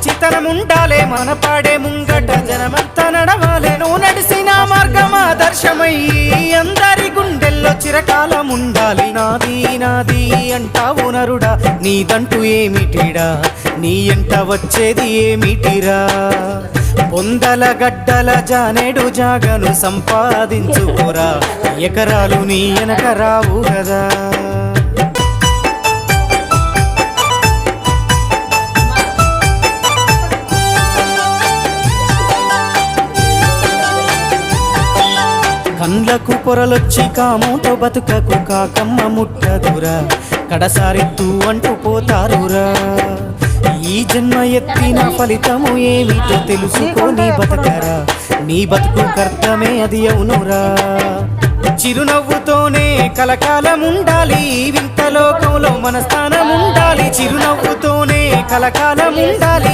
మంచితనముండాలే మన పాడే ముంగట జనమంతా నడవాలే నువ్వు నడిసిన మార్గం ఆదర్శమయ్యి అందరి గుండెల్లో చిరకాలముండాలి నాది నాది అంటావు నరుడా నీదంటూ ఏమిటిడా నీ ఎంట వచ్చేది ఏమిటిరా పొందల గడ్డల జానేడు జాగను సంపాదించుకోరా ఎకరాలు నీ వెనక రావు కదా కండ్లకు పొరలొచ్చి కామోతో బతుకకు కాకమ్మ ముట్టదురా కడసారెత్తు అంటూ పోతారురా ఈ జన్మ ఎత్తిన ఫలితము ఏమిటో తెలుసుకోని బతకరా నీ బతుకు కర్తమే అది అవునురా చిరునవ్వుతోనే కలకాలముండాలి వింత లోకంలో మన స్థానముండాలి చిరునవ్వుతోనే కలకాలముండాలి